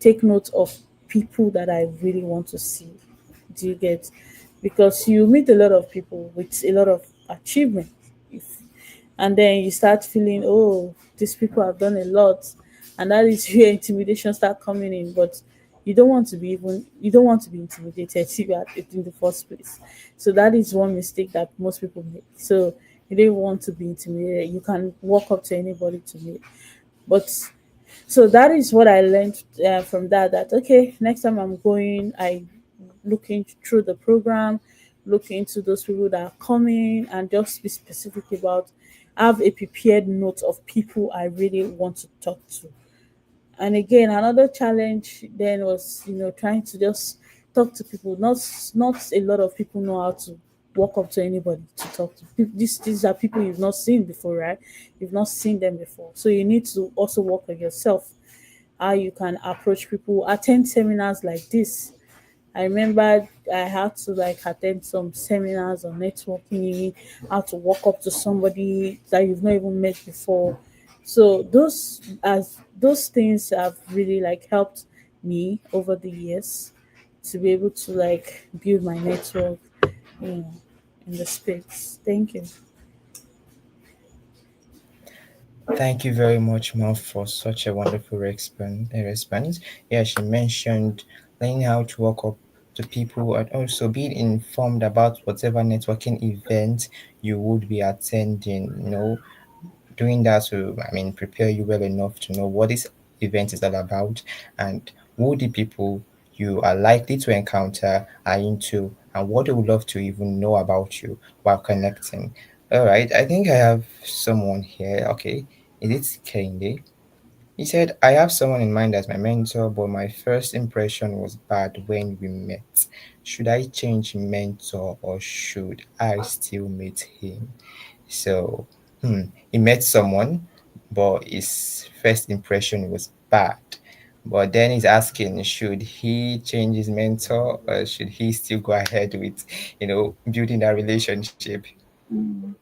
take note of people that I really want to see. Do you get? Because you meet a lot of people with a lot of achievement, if, and then you start feeling, oh, these people have done a lot, and that is where intimidation start coming in. But you don't want to be intimidated if you are in the first place. So that is one mistake that most people make. So you don't want to be intimidated. You can walk up to anybody to meet. But so that is what I learned from that. That okay, next time I'm going, I look through the program, look into those people that are coming, and just be specific about. Have a prepared note of people I really want to talk to. And again, another challenge then was, trying to just talk to people. Not a lot of people know how to walk up to anybody to talk to. These are people you've not seen before, right? You've not seen them before, so you need to also work on yourself. How you can approach people, attend seminars like this. I remember I had to like attend some seminars on networking, how to walk up to somebody that you've not even met before. So those things have really like helped me over the years to be able to like build my network, you know, in the space. Thank you. Thank you very much, Mel, for such a wonderful response. Yeah, she mentioned learning how to walk up to people and also being informed about whatever networking event you would be attending. Doing that to, prepare you well enough to know what this event is all about and who the people you are likely to encounter are into and what they would love to even know about you while connecting. All right, I think I have someone here. Okay, is it Kende? He said, I have someone in mind as my mentor, but my first impression was bad when we met. Should I change mentor or should I still meet him? So, he met someone, but his first impression was bad. But then he's asking, should he change his mentor or should he still go ahead with, building that relationship? Mm.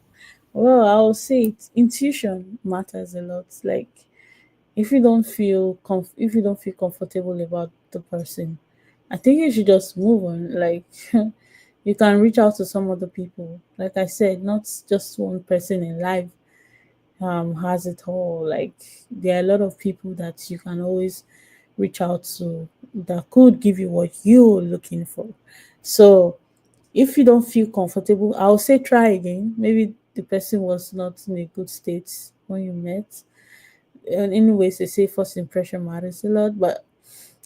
Well, I'll say it. Intuition matters a lot. Like if you don't feel comfortable about the person, I think you should just move on. Like you can reach out to some other people. Like I said, not just one person in life. has it all. Like there are a lot of people that you can always reach out to that could give you what you're looking for. So if you don't feel comfortable, I'll say try again. Maybe the person was not in a good state when you met. And anyways, they say first impression matters a lot, but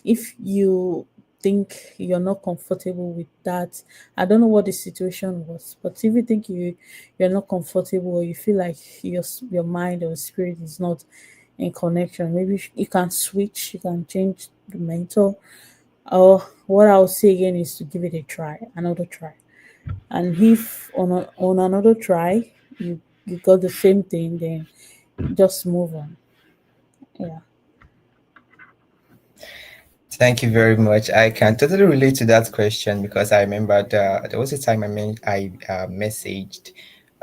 if you think you're not comfortable with that, I don't know what the situation was, but if you think you're not comfortable, or you feel like your mind or spirit is not in connection, maybe you can switch, you can change the mentor. Or what I'll say again is to give it a try, another try. And if on another try you got the same thing, then just move on. Yeah. Thank you very much. I can totally relate to that question because I remember there was a time I messaged.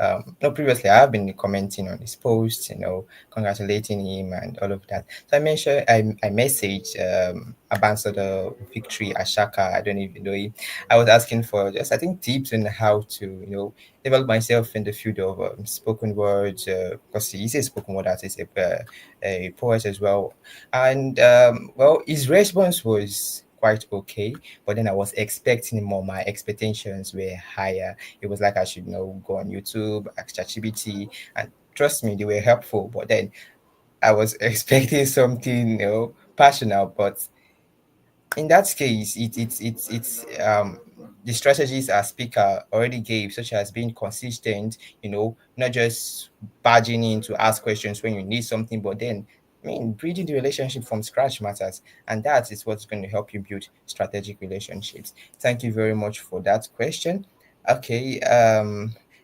No, previously I have been commenting on his posts, congratulating him and all of that. So I messaged Ambassador Victory Ashaka. I don't even know him. I was asking for just I think tips on how to develop myself in the field of spoken words because he's a spoken word artist, a poet as well, and well, his response was quite okay, but then I was expecting more. My expectations were higher. It was like I should go on YouTube, ask ChatGPT, and trust me, they were helpful. But then I was expecting something passionate, but in that case, it's the strategies our speaker already gave, such as being consistent, not just barging in to ask questions when you need something, but then building the relationship from scratch matters, and that is what's going to help you build strategic relationships. Thank you very much for that question. Okay,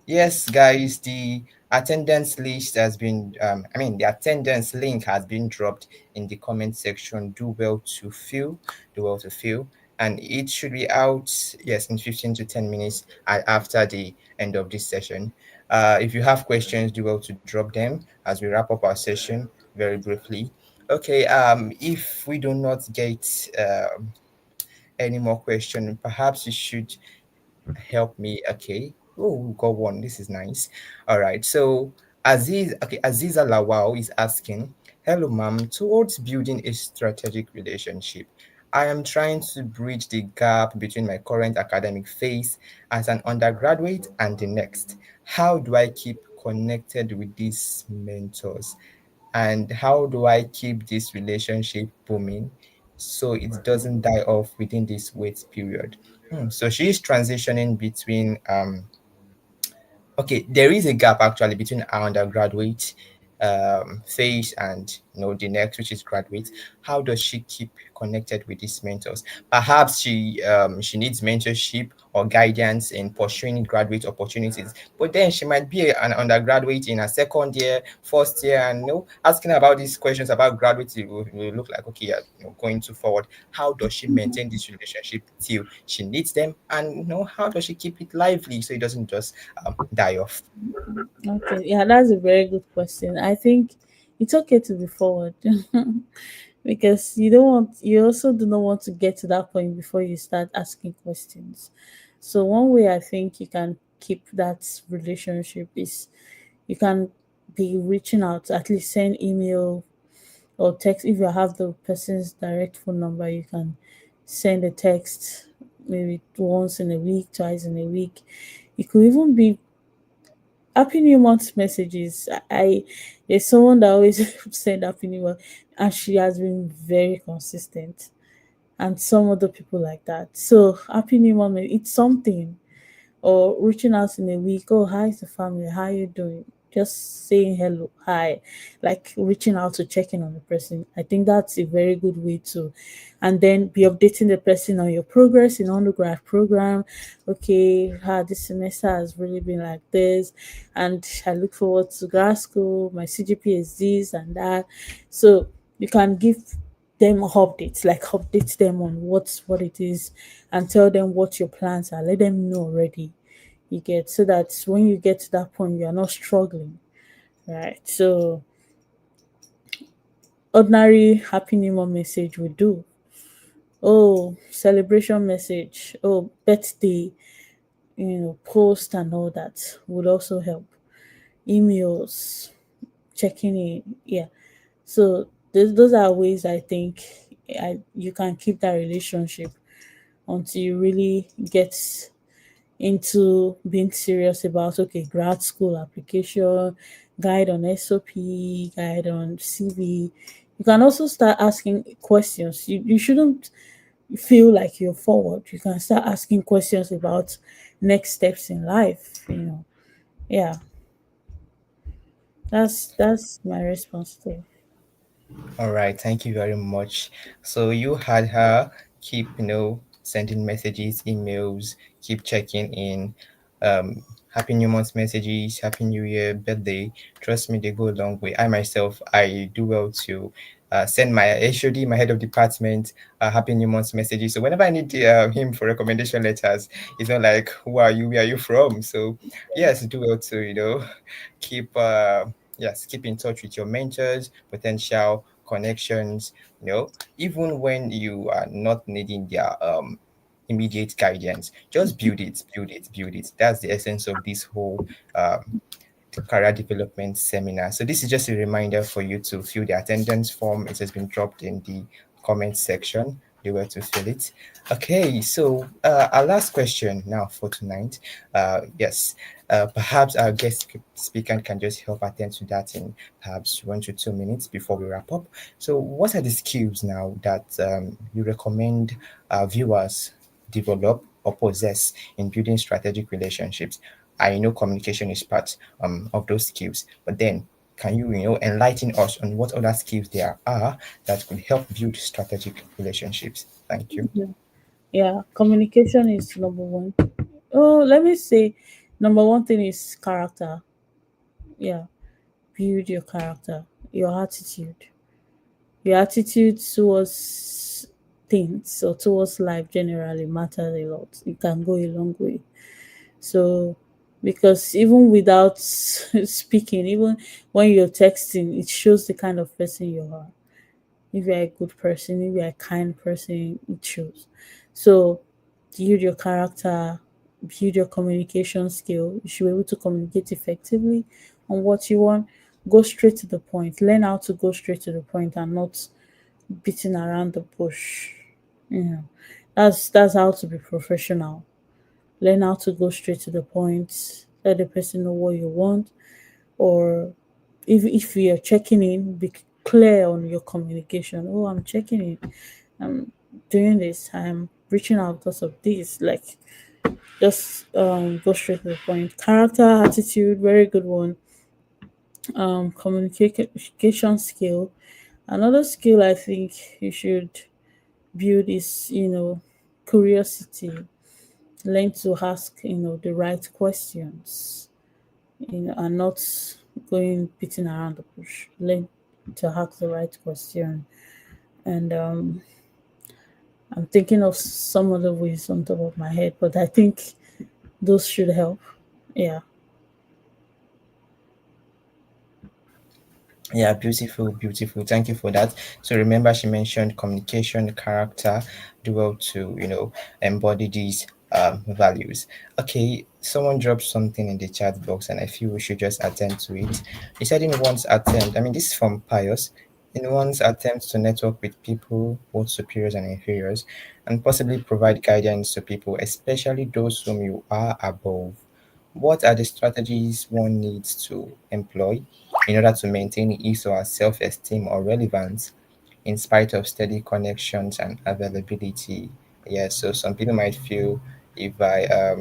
yes, guys, the attendance list has been the attendance link has been dropped in the comment section. Do well to fill, and it should be out, yes, in 15 to 10 minutes after the end of this session. If you have questions, do well to drop them as we wrap up our session very briefly. Okay, if we do not get any more questions, perhaps you should help me. Okay. Oh, we got one. This is nice. All right. So Aziza Lawal is asking, hello, ma'am. Towards building a strategic relationship, I am trying to bridge the gap between my current academic phase as an undergraduate and the next. How do I keep connected with these mentors? And how do I keep this relationship booming so it doesn't die off within this wait period? So she's transitioning between okay, there is a gap actually between our undergraduate phase and the next, which is graduate. How does she keep connected with these mentors? Perhaps she needs mentorship or guidance in pursuing graduate opportunities, but then she might be an undergraduate in a second year, first year, and asking about these questions about graduates will look like, okay, yeah, going too forward. How does she maintain this relationship till she needs them, and how does she keep it lively so it doesn't just die off? Okay, yeah, that's a very good question. I think it's okay to be forward because you also do not want to get to that point before you start asking questions. So one way I think you can keep that relationship is you can be reaching out, at least send email or text. If you have the person's direct phone number, you can send a text maybe once in a week, twice in a week. It could even be Happy New Month messages. There's someone that always send Happy New Month, and she has been very consistent. And some other people like that. So Happy New Month, it's something, or reaching out in a week. Oh, hi to family. How you doing? Just saying hello, hi, like reaching out to check in on the person. I think that's a very good way to, and then be updating the person on your progress in undergrad program. Okay, this semester has really been like this, and I look forward to grad school. My CGP is this and that, so you can give them updates, like update them on what it is, and tell them what your plans are. Let them know already. You get, so that when you get to that point, you are not struggling, right? So ordinary happy new month message would do. Oh, celebration message. Oh, birthday. Post and all that would also help. Emails. checking in. Yeah. So those are ways I think you can keep that relationship until you really get into being serious about, okay, grad school application, guide on SOP, guide on CV. You can also start asking questions. You shouldn't feel like you're forward. You can start asking questions about next steps in life, you know. Yeah, that's my response to it. All right, thank you very much. So you had her keep, sending messages, emails, keep checking in, happy new month messages, happy new year, birthday. Trust me, they go a long way. I myself, I do well to send my HOD, my head of department, happy new month messages. So whenever I need him for recommendation letters, it's not like, who are you? Where are you from? So yes, do well to, keep yes, keep in touch with your mentors, potential connections, even when you are not needing their immediate guidance. Just build it, build it, build it. That's the essence of this whole career development seminar. So this is just a reminder for you to fill the attendance form. It has been dropped in the comment section. You were to fill it. Okay, so our last question now for tonight. Yes, perhaps our guest speaker can just help attend to that in perhaps 1 to 2 minutes before we wrap up. So, what are the skills now that you recommend viewers develop or possess in building strategic relationships? I know communication is part of those skills, but then can you, enlighten us on what other skills there are that could help build strategic relationships? Thank you. Yeah. Yeah, communication is number one. Oh, let me say, number one thing is character. Yeah, build your character, your attitude. Your attitude towards things or towards life generally matters a lot. It can go a long way. So, because even without speaking, even when you're texting, it shows the kind of person you are. If you're a good person, if you're a kind person, it shows. So, build your character, build your communication skill. You should be able to communicate effectively on what you want. Go straight to the point. Learn how to go straight to the point and not beating around the bush. You know, that's how to be professional. Learn how to go straight to the point. Let the person know what you want, or if you're checking in, be clear on your communication. Oh, I'm checking in. I'm doing this. I'm reaching out because of this. Like, just go straight to the point. Character, attitude, very good one. Communication skill. Another skill I think you should build is, curiosity. Learn to ask, the right questions, and not going beating around the bush. Learn to ask the right question. And I'm thinking of some other ways on top of my head, but I think those should help. Yeah. Yeah, beautiful, beautiful. Thank you for that. So remember, she mentioned communication, character, do well to, embody these values. Okay, someone dropped something in the chat box, and I feel we should just attend to it. He said in one's attempt, I mean, this is from Pius, in one's attempt to network with people, both superiors and inferiors, and possibly provide guidance to people, especially those whom you are above. What are the strategies one needs to employ in order to maintain his or her self-esteem or relevance in spite of steady connections and availability? Yeah, so some people might feel if I,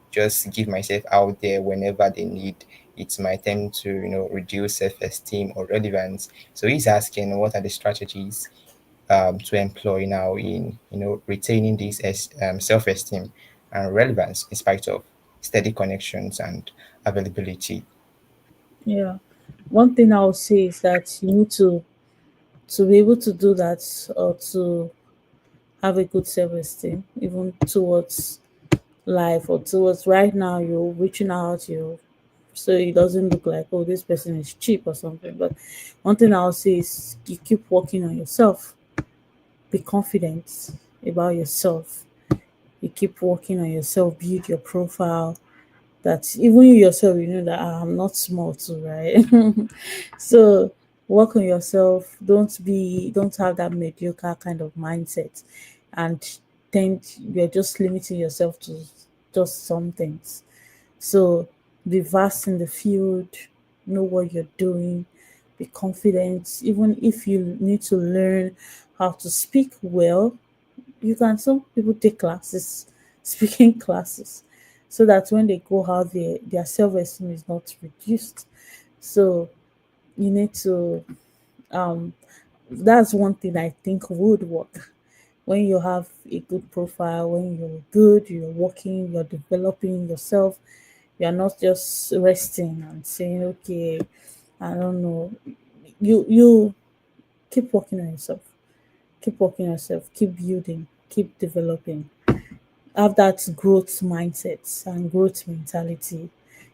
just give myself out there whenever they need, it might tend to, reduce self-esteem or relevance. So he's asking, what are the strategies to employ now in, retaining this self-esteem and relevance in spite of steady connections and availability? Yeah. One thing I'll say is that you need to be able to do that, or to have a good self esteem, even towards life, or towards right now you're reaching out, so it doesn't look like, oh, this person is cheap or something. But one thing I'll say is you keep working on yourself. Be confident about yourself. You keep working on yourself, build your profile. that even you yourself, you know that I'm not small too, right? So work on yourself. Don't have that mediocre kind of mindset, and think you're just limiting yourself to just some things. So be vast in the field, know what you're doing, be confident. Even if you need to learn how to speak well, you can, some people take classes, speaking classes, so that when they go out, their self-esteem is not reduced. So you need to um that's one thing I think would work. When you have a good profile, when you're good, you're working, you're developing yourself, you're not just resting and saying, okay, I don't know. You keep working on yourself, keep working on yourself, keep building, keep developing. Have that growth mindset and growth mentality,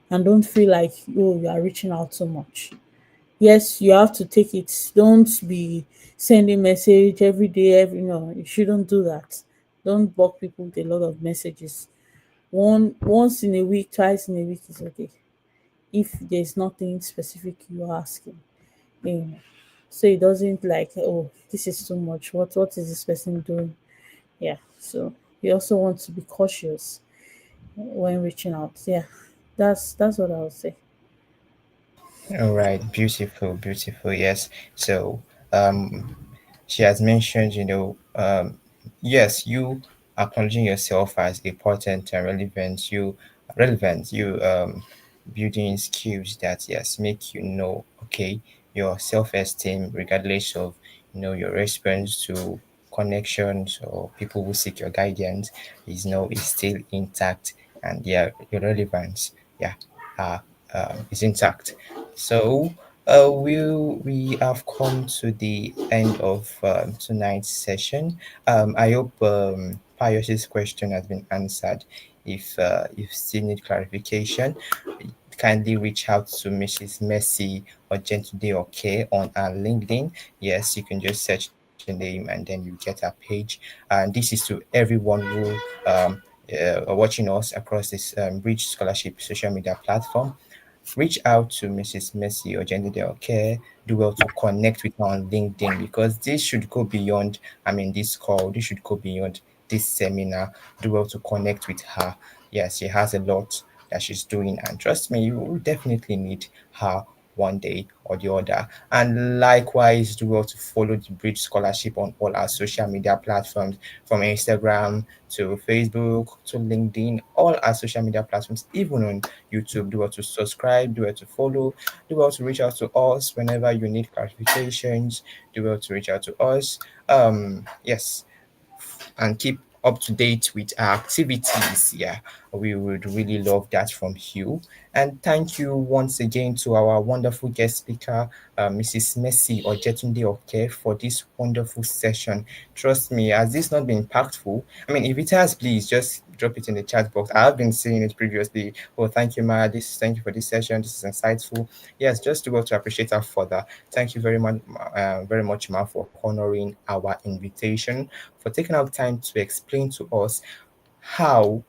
and don't feel like, oh, you are reaching out too much. Yes, you have to take it. Don't be sending message every day, every, no, you shouldn't do that. Don't bug people with a lot of messages. Once in a week, twice in a week is okay, if there's nothing specific you're asking. Yeah. So it doesn't like, oh, this is too much. What is this person doing? Yeah. So you also want to be cautious when reaching out. Yeah. That's what I would say. All right, beautiful, beautiful. Yes. So, um, she has mentioned, yes, you acknowledging yourself as important and relevant, building skills that, yes, make okay, your self-esteem, regardless of, your response to connections or people who seek your guidance, is still intact, and yeah, your relevance, yeah, uh, is intact. So, we have come to the end of tonight's session. I hope Pius's question has been answered. If still need clarification, kindly reach out to Mrs. Messi or Gentle Okay on our LinkedIn. Yes, you can just search the name and then you get our page. And this is to everyone who are watching us across this Bridge Scholarship social media platform. Reach out to Mrs. Messi or Gender Care. Do well to connect with her on LinkedIn, because this should go beyond, this call, this should go beyond this seminar. Do well to connect with her. Yes, she has a lot that she's doing, and trust me, you will definitely need her one day or the other. And likewise, do well to follow the Bridge Scholarship on all our social media platforms, from Instagram to Facebook to LinkedIn, all our social media platforms, even on YouTube. Do well to subscribe, do well to follow, do well to reach out to us whenever you need clarifications, do well to reach out to us. Yes, and keep up to date with our activities. Yeah, we would really love that from you. And thank you once again to our wonderful guest speaker, Mrs. Messi or Jetunde Oke, for this wonderful session. Trust me, has this not been impactful? If it has, please just drop it in the chat box. I have been seeing it previously. Oh, thank you, Ma. Thank you for this session. This is insightful. Yes, just to go to appreciate her further. Thank you very much, Ma, for honoring our invitation, for taking out time to explain to us how,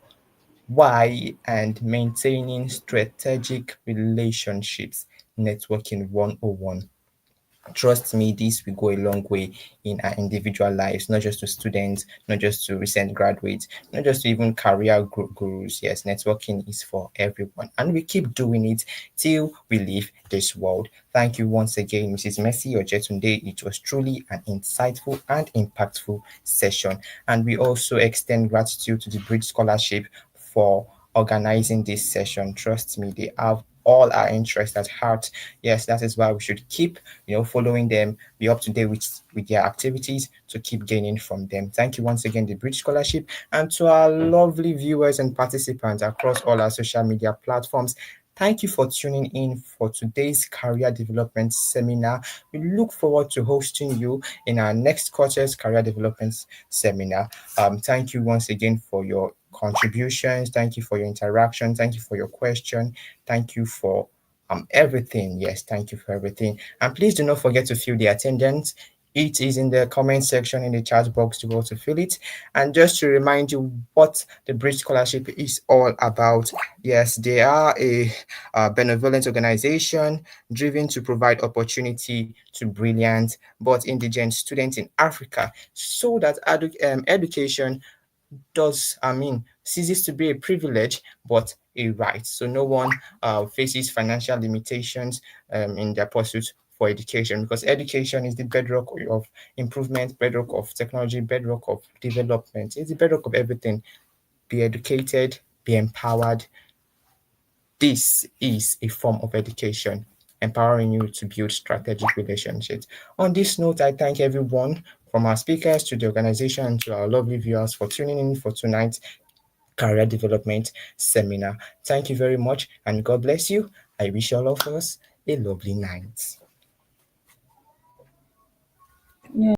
why, and maintaining strategic relationships, networking 101. Trust me, this will go a long way in our individual lives, not just to students, not just to recent graduates, not just to even career gurus. Yes, networking is for everyone, and we keep doing it till we leave this world. Thank you once again, Mrs. Messi or Jetunde. It was truly an insightful and impactful session, and we also extend gratitude to the Bridge Scholarship for organizing this session. Trust me, they have all our interests at heart. Yes, that is why we should keep, following them, be up to date with their activities to keep gaining from them. Thank you once again, the Bridge Scholarship, and to our lovely viewers and participants across all our social media platforms. Thank you for tuning in for today's career development seminar. We look forward to hosting you in our next quarter's career development seminar. Thank you once again for your contributions. Thank you for your interaction. Thank you for your question. Thank you for everything. Yes, thank you for everything. And please do not forget to fill the attendance It is in the comment section in the chat box to go to fill it. And just to remind you what the Bridge Scholarship is all about. Yes, they are a benevolent organization driven to provide opportunity to brilliant but indigent students in Africa so that education does, ceases to be a privilege but a right. So no one faces financial limitations in their pursuit for education, because education is the bedrock of improvement, bedrock of technology, bedrock of development. It's the bedrock of everything. Be educated, be empowered. This is a form of education, empowering you to build strategic relationships. On this note, I thank everyone, from our speakers to the organization to our lovely viewers, for tuning in for tonight's career development seminar. Thank you very much and God bless you. I wish all of us a lovely night.